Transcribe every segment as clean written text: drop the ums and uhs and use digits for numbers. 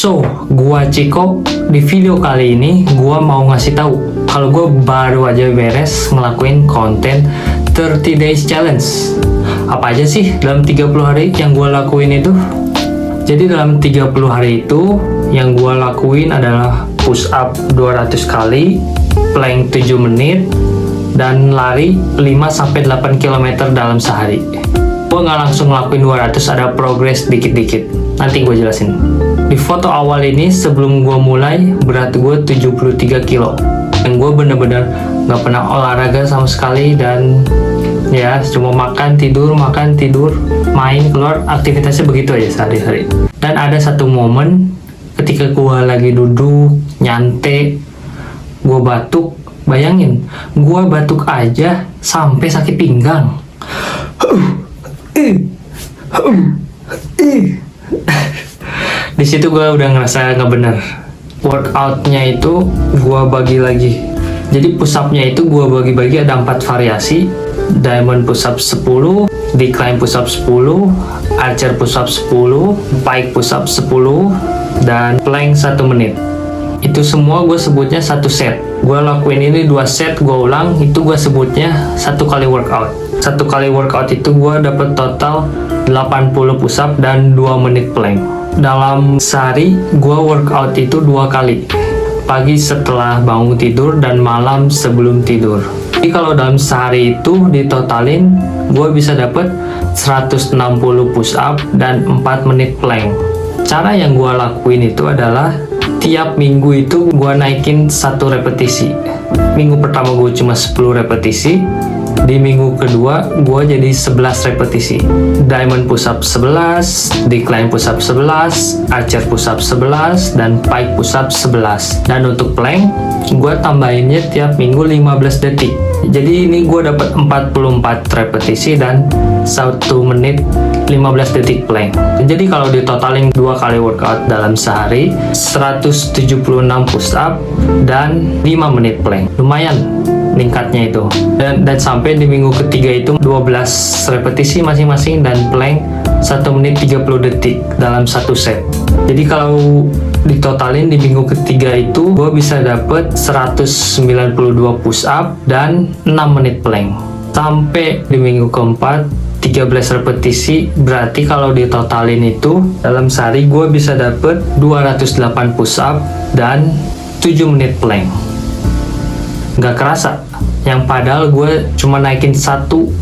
So, gua Ciko. Di video kali ini gua mau ngasih tahu kalau gua baru aja beres ngelakuin konten 30 days challenge. Apa aja sih dalam 30 hari yang gua lakuin itu? Jadi dalam 30 hari itu yang gua lakuin adalah push up 200 kali, plank 7 menit, dan lari 5-8 km dalam sehari. Gua nggak langsung ngelakuin 200, ada progres dikit-dikit. Nanti gue jelasin. Di foto awal ini sebelum gue mulai berat gue 73 kilo. Dan gue bener-bener gak pernah olahraga sama sekali. Dan ya cuma makan, tidur, main, keluar, aktivitasnya begitu aja sehari-hari. Dan ada satu momen ketika gue lagi duduk, nyantai, gue batuk. Bayangin, gue batuk aja sampai sakit pinggang. Di situ gue udah ngerasa nggak bener. Workoutnya itu gue bagi lagi. Jadi push up-nya itu gue bagi-bagi ada 4 variasi. Diamond push up 10, decline push up 10, archer push up 10, pike push up 10, dan plank 1 menit. Itu semua gue sebutnya 1 set. Gue lakuin ini 2 set, gue ulang. Itu gue sebutnya 1 kali workout. 1 kali workout itu gue dapet total 80 push up dan 2 menit plank. Dalam sehari gue workout itu 2 kali, pagi setelah bangun tidur dan malam sebelum tidur. Jadi kalau dalam sehari itu ditotalin gue bisa dapet 160 push up dan 4 menit plank. Cara yang gue lakuin itu adalah tiap minggu itu gue naikin 1 repetisi. Minggu pertama gue cuma 10 repetisi, di minggu kedua gue jadi 11 repetisi. Diamond push up 11, decline push up 11, archer push up 11, dan pike push up 11. Dan untuk plank gue tambahinnya tiap minggu 15 detik. Jadi ini gue dapat 44 repetisi dan 1 menit 15 detik plank. Jadi kalau ditotalin 2 kali workout dalam sehari, 176 push up dan 5 menit plank. Lumayan meningkatnya itu. Dan sampai di minggu ketiga itu 12 repetisi masing-masing dan plank 1 menit 30 detik dalam 1 set. Jadi kalau ditotalin di minggu ketiga itu gue bisa dapet 192 push up dan 6 menit plank. Sampai di minggu keempat 13 repetisi, berarti kalau ditotalin itu dalam sehari gue bisa dapet 208 push up dan 7 menit plank. Nggak kerasa, yang padahal gue cuma naikin satu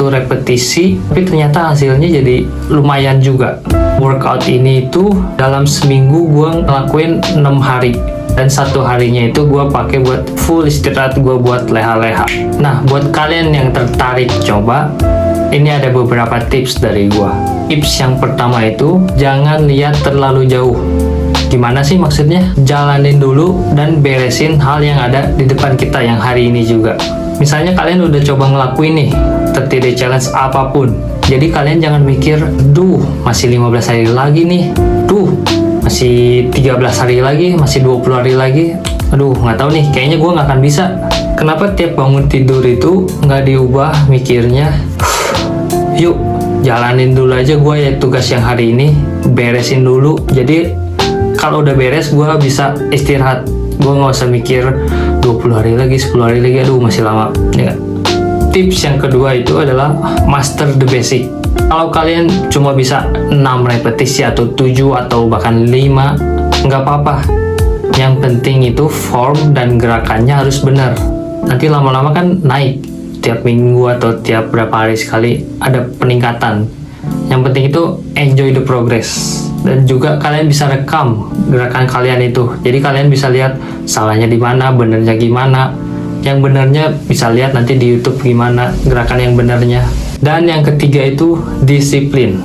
repetisi, tapi ternyata hasilnya jadi lumayan juga. Workout ini itu dalam seminggu gue ngelakuin 6 hari, dan 1 harinya itu gue pakai buat full istirahat gue buat leha-leha. Nah, buat kalian yang tertarik coba, ini ada beberapa tips dari gue. Tips yang pertama itu jangan lihat terlalu jauh. Gimana sih maksudnya? Jalanin dulu dan beresin hal yang ada di depan kita yang hari ini juga. Misalnya kalian udah coba ngelakuin nih 30 day challenge apapun. Jadi kalian jangan mikir, duh masih 15 hari lagi nih, duh masih 13 hari lagi, masih 20 hari lagi, aduh nggak tahu nih, kayaknya gue nggak akan bisa. Kenapa tiap bangun tidur itu nggak diubah mikirnya, yuk jalanin dulu aja gue ya tugas yang hari ini, beresin dulu. Jadi kalau udah beres gue bisa istirahat, gue nggak usah mikir 20 hari lagi, 10 hari lagi, aduh masih lama ya. Tips yang kedua itu adalah master the basic. Kalau kalian cuma bisa 6 repetisi atau 7 atau bahkan 5, nggak apa-apa. Yang penting itu form dan gerakannya harus benar. Nanti lama-lama kan naik, tiap minggu atau tiap berapa hari sekali ada peningkatan. Yang penting itu enjoy the progress. Dan juga kalian bisa rekam gerakan kalian itu. Jadi kalian bisa lihat salahnya di mana, benernya gimana. Yang benernya bisa lihat nanti di YouTube gimana gerakan yang benernya. Dan yang ketiga itu disiplin.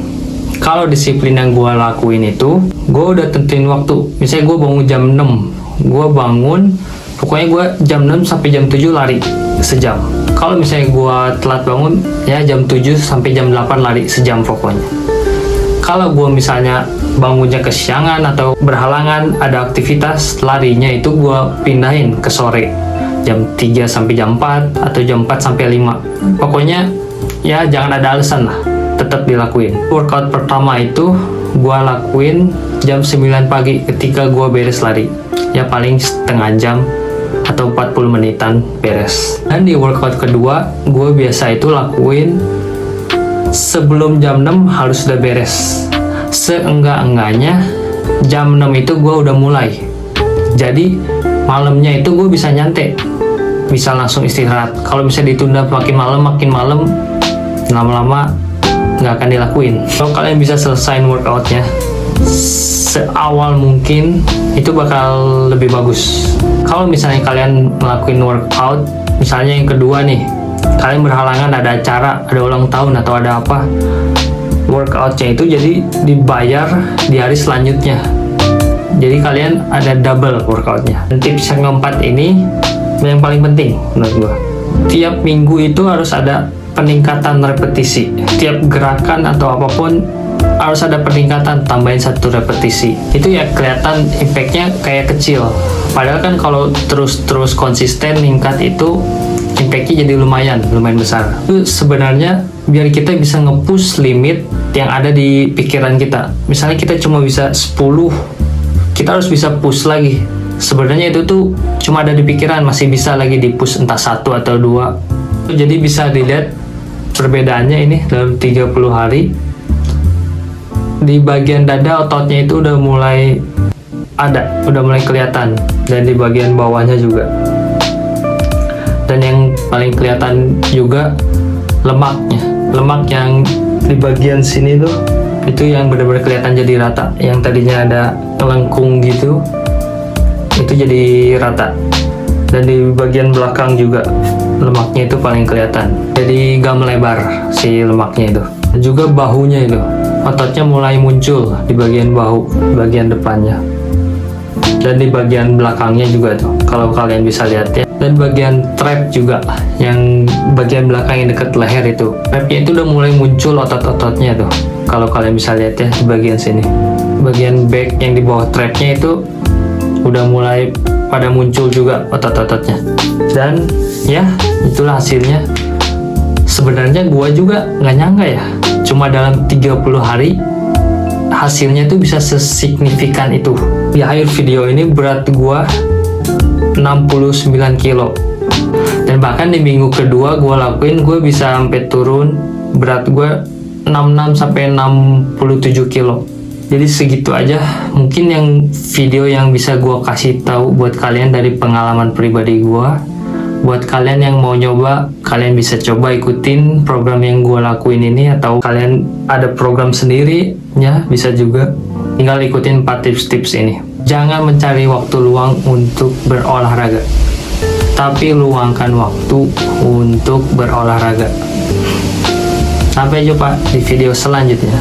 Kalau disiplin yang gue lakuin itu, gue udah tentuin waktu. Misalnya gue bangun jam 6, gue bangun, pokoknya gue jam 6 sampai jam 7 lari sejam. Kalau misalnya gue telat bangun, ya jam 7 sampai jam 8 lari sejam pokoknya. Kalau gue misalnya bangunnya kesiangan atau berhalangan ada aktivitas, larinya itu gue pindahin ke sore, jam 3 sampai jam 4 atau jam 4 sampai 5. Pokoknya ya jangan ada alasan lah, tetap dilakuin. Workout pertama itu gua lakuin jam 9 pagi ketika gua beres lari. Ya paling setengah jam atau 40 menitan beres. Dan di workout kedua, gua biasa itu lakuin sebelum jam 6 harus udah beres. Seenggak-enggaknya jam 6 itu gua udah mulai. Jadi malamnya itu gue bisa nyantai, bisa langsung istirahat. Kalau bisa ditunda makin malam, lama-lama nggak akan dilakuin. Kalau kalian bisa selesaiin workoutnya seawal mungkin, itu bakal lebih bagus. Kalau misalnya kalian ngelakuin workout, misalnya yang kedua nih, kalian berhalangan ada acara, ada ulang tahun atau ada apa, workoutnya itu jadi dibayar di hari selanjutnya. Jadi kalian ada double workoutnya. Dan tips yang keempat ini yang paling penting menurut gua. Tiap minggu itu harus ada peningkatan repetisi. Tiap gerakan atau apapun harus ada peningkatan, tambahin 1 repetisi. Itu ya kelihatan impactnya kayak kecil. Padahal kan kalau terus konsisten meningkat itu impactnya jadi lumayan besar. Itu sebenarnya biar kita bisa nge-push limit yang ada di pikiran kita. Misalnya kita cuma bisa 10, kita harus bisa push lagi. Sebenarnya itu tuh cuma ada di pikiran, masih bisa lagi di push entah 1 atau 2. Jadi bisa dilihat perbedaannya ini dalam 30 hari. Di bagian dada ototnya itu udah mulai kelihatan, dan di bagian bawahnya juga. Dan yang paling kelihatan juga lemaknya. Lemak yang di bagian sini tuh itu yang benar-benar kelihatan jadi rata. Yang tadinya ada lengkung gitu, itu jadi rata. Dan di bagian belakang juga lemaknya itu paling kelihatan. Jadi gak melebar si lemaknya itu. Dan juga bahunya itu, ototnya mulai muncul di bagian bahu, bagian depannya. Dan di bagian belakangnya juga tuh, kalau kalian bisa lihat ya. Dan bagian trap juga, yang bagian belakang yang dekat leher itu, trapnya itu udah mulai muncul otot-ototnya tuh. Kalau kalian bisa lihat ya di bagian sini, bagian back yang di bawah trapnya itu udah mulai pada muncul juga otot-ototnya. Dan ya itulah hasilnya. Sebenarnya gua juga nggak nyangka ya, cuma dalam 30 hari hasilnya tuh bisa sesignifikan itu. Di akhir video ini berat gua 69 kilo, dan bahkan di minggu kedua gua lakuin, gua bisa sampai turun berat gua 66 sampai 67 kilo. Jadi segitu aja mungkin yang video yang bisa gua kasih tahu buat kalian dari pengalaman pribadi gua. Buat kalian yang mau nyoba, kalian bisa coba ikutin program yang gua lakuin ini, atau kalian ada program sendiri ya bisa juga. Tinggal ikutin 4 tips-tips ini. Jangan mencari waktu luang untuk berolahraga, tapi luangkan waktu untuk berolahraga. Sampai jumpa di video selanjutnya.